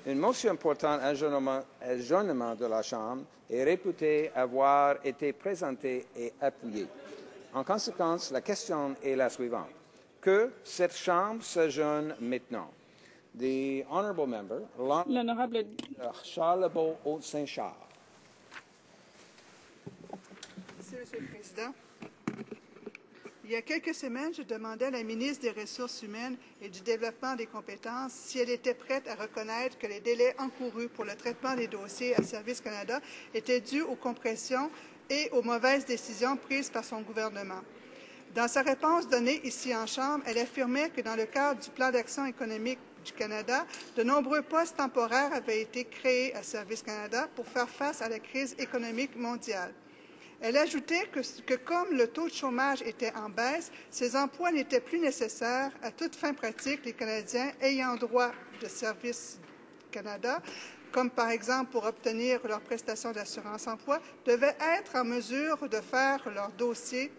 Une motion portant adjournement de la Chambre est réputée avoir été présentée et appuyée. En conséquence, la question est la suivante. Que cette Chambre s'adjourne maintenant. The honourable member, L'honorable Charles-Lebeau-Haute-Saint-Charles. Merci, Monsieur le Président. Il y a quelques semaines, je demandais à la ministre des Ressources humaines et du Développement des compétences si elle était prête à reconnaître que les délais encourus pour le traitement des dossiers à Service Canada étaient dus aux compressions et aux mauvaises décisions prises par son gouvernement. Dans sa réponse donnée ici en Chambre, elle affirmait que dans le cadre du plan d'action économique du Canada, de nombreux postes temporaires avaient été créés à Service Canada pour faire face à la crise économique mondiale. Elle ajoutait que comme le taux de chômage était en baisse, ces emplois n'étaient plus nécessaires. À toute fin pratique, les Canadiens ayant droit de Service Canada, comme par exemple pour obtenir leur prestation d'assurance-emploi, devaient être en mesure de faire leur dossier,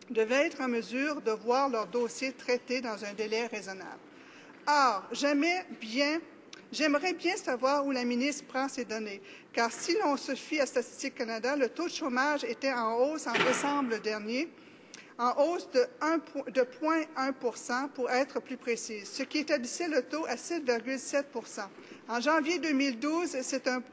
de voir leur dossier traité dans un délai raisonnable. Or, j'aimerais bien savoir où la ministre prend ces données, car si l'on se fie à Statistique Canada, le taux de chômage était en hausse en décembre dernier, en hausse de 0,1 pour être plus précise, ce qui établissait le taux à 7,7 En janvier 2012,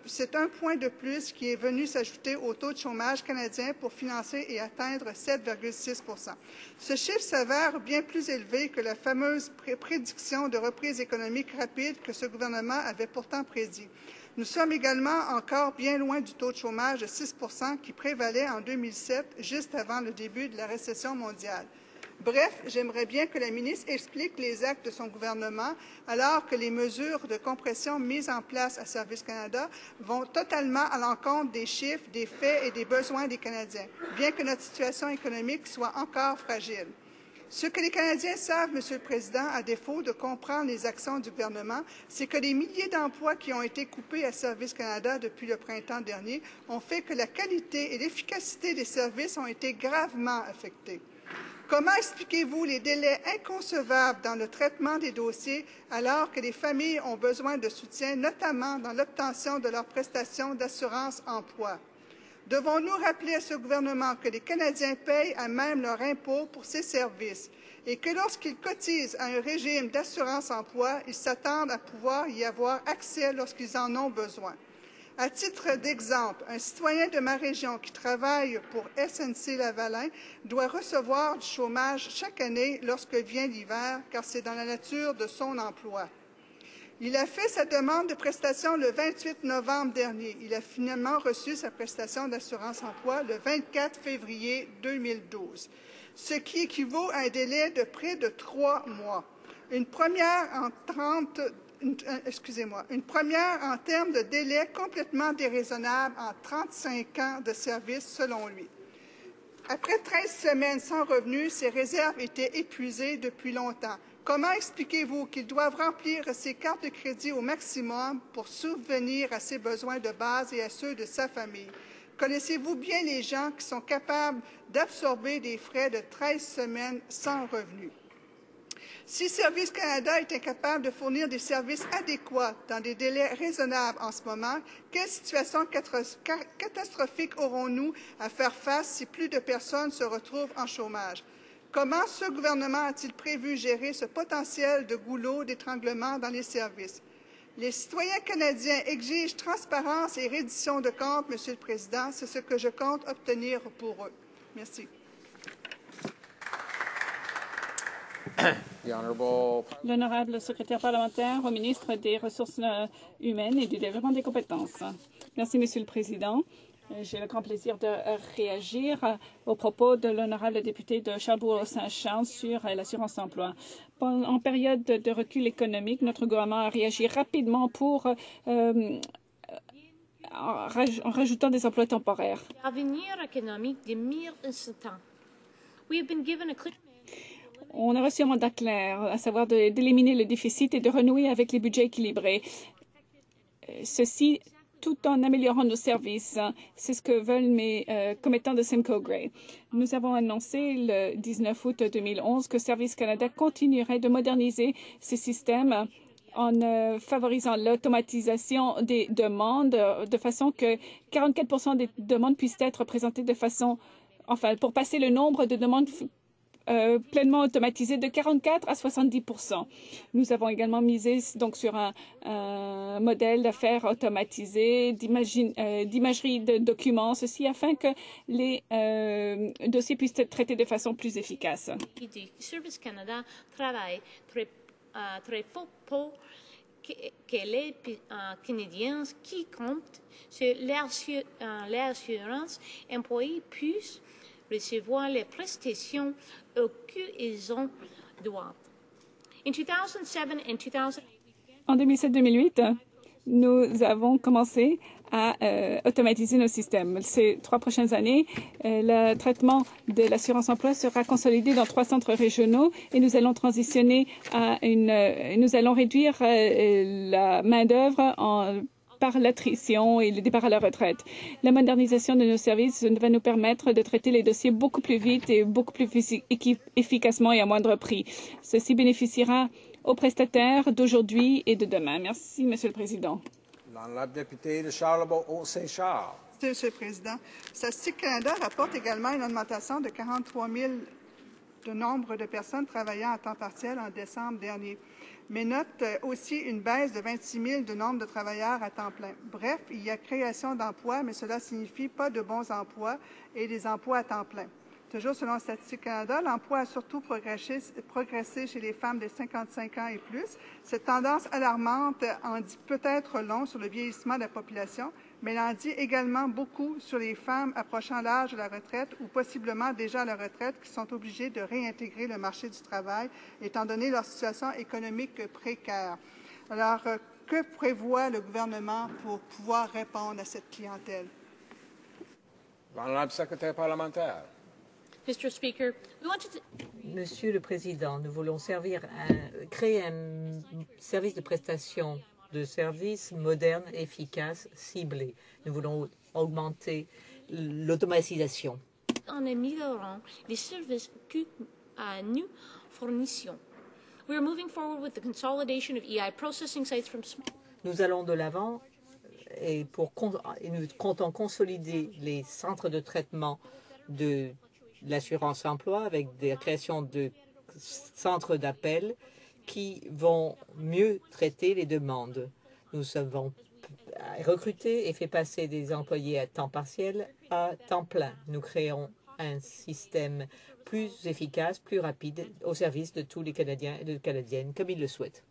c'est un point de plus qui est venu s'ajouter au taux de chômage canadien pour financer et atteindre 7,6 Ce chiffre s'avère bien plus élevé que la fameuse prédiction de reprise économique rapide que ce gouvernement avait pourtant prédit. Nous sommes également encore bien loin du taux de chômage de 6 qui prévalait en 2007, juste avant le début de la récession mondiale. Bref, j'aimerais bien que la ministre explique les actes de son gouvernement alors que les mesures de compression mises en place à Service Canada vont totalement à l'encontre des chiffres, des faits et des besoins des Canadiens, bien que notre situation économique soit encore fragile. Ce que les Canadiens savent, Monsieur le Président, à défaut de comprendre les actions du gouvernement, c'est que les milliers d'emplois qui ont été coupés à Service Canada depuis le printemps dernier ont fait que la qualité et l'efficacité des services ont été gravement affectés. Comment expliquez-vous les délais inconcevables dans le traitement des dossiers alors que les familles ont besoin de soutien, notamment dans l'obtention de leurs prestations d'assurance-emploi? Devons-nous rappeler à ce gouvernement que les Canadiens payent à même leur impôt pour ces services et que lorsqu'ils cotisent à un régime d'assurance-emploi, ils s'attendent à pouvoir y avoir accès lorsqu'ils en ont besoin? À titre d'exemple, un citoyen de ma région qui travaille pour SNC-Lavalin doit recevoir du chômage chaque année lorsque vient l'hiver, car c'est dans la nature de son emploi. Il a fait sa demande de prestation le 28 novembre dernier. Il a finalement reçu sa prestation d'assurance-emploi le 24 février 2012, ce qui équivaut à un délai de près de 3 mois. Une première en termes de délai complètement déraisonnable en 35 ans de service, selon lui. Après 13 semaines sans revenus, ses réserves étaient épuisées depuis longtemps. Comment expliquez-vous qu'ils doivent remplir ses cartes de crédit au maximum pour subvenir à ses besoins de base et à ceux de sa famille? Connaissez-vous bien les gens qui sont capables d'absorber des frais de 13 semaines sans revenus? Si Service Canada est incapable de fournir des services adéquats dans des délais raisonnables en ce moment, quelle situation catastrophique aurons-nous à faire face si plus de personnes se retrouvent en chômage? Comment ce gouvernement a-t-il prévu gérer ce potentiel de goulot d'étranglement dans les services? Les citoyens canadiens exigent transparence et reddition de comptes, Monsieur le Président. C'est ce que je compte obtenir pour eux. Merci. L'honorable secrétaire parlementaire au ministre des Ressources humaines et du Développement des compétences. Merci, Monsieur le Président. J'ai le grand plaisir de réagir aux propos de l'honorable député de Charbonneau-Saint-Charles sur l'assurance-emploi. En période de recul économique, notre gouvernement a réagi rapidement en rajoutant des emplois temporaires. L'avenir économique demeure incertain. On a reçu un mandat clair, à savoir d'éliminer le déficit et de renouer avec les budgets équilibrés. Ceci tout en améliorant nos services. C'est ce que veulent mes commettants de Simcoe Gray. Nous avons annoncé le 19 août 2011 que Service Canada continuerait de moderniser ses systèmes en favorisant l'automatisation des demandes de façon que 44% des demandes puissent être présentées de façon, enfin, pour passer le nombre de demandes pleinement automatisées de 44 à 70%. Nous avons également misé donc sur un modèle d'affaires automatisé, d'imagerie de documents, ceci afin que les dossiers puissent être traités de façon plus efficace. Service Canada travaille très fort pour que les Canadiens qui comptent sur l'assurance employée puissent recevoir les prestations auxquelles ils ont droit. En 2007-2008, nous avons commencé à automatiser nos systèmes. Ces 3 prochaines années, le traitement de l'assurance emploi sera consolidé dans 3 centres régionaux et nous allons transitionner à nous allons réduire la main-d'œuvre par l'attrition et le départ à la retraite. La modernisation de nos services va nous permettre de traiter les dossiers beaucoup plus vite et beaucoup plus efficacement et à moindre prix. Ceci bénéficiera aux prestataires d'aujourd'hui et de demain. Merci, Monsieur le Président. L'honorable député de Charlebourg-Saint-Charles. Merci, Monsieur le Président. Statistique Canada rapporte également une augmentation de 43 000 de nombre de personnes travaillant à temps partiel en décembre dernier, mais note aussi une baisse de 26 000 de nombre de travailleurs à temps plein. Bref, il y a création d'emplois, mais cela signifie pas de bons emplois et des emplois à temps plein. Toujours selon Statistique Canada, l'emploi a surtout progressé chez les femmes de 55 ans et plus. Cette tendance alarmante en dit peut-être long sur le vieillissement de la population, mais elle en dit également beaucoup sur les femmes approchant l'âge de la retraite ou possiblement déjà à la retraite qui sont obligées de réintégrer le marché du travail, étant donné leur situation économique précaire. Alors, que prévoit le gouvernement pour pouvoir répondre à cette clientèle? L'honorable secrétaire parlementaire. Mr. Speaker, Monsieur le Président, nous voulons créer un service de prestation de services moderne, efficace, ciblé. Nous voulons augmenter l'automatisation. En améliorant les services que nous fournissons. We are moving forward with the consolidation of EI processing sites from. Nous allons de l'avant et nous comptons consolider les centres de traitement de l'assurance emploi avec la création de centres d'appel qui vont mieux traiter les demandes. Nous avons recruté et fait passer des employés à temps partiel à temps plein. Nous créons un système plus efficace, plus rapide au service de tous les Canadiens et de Canadiennes comme ils le souhaitent.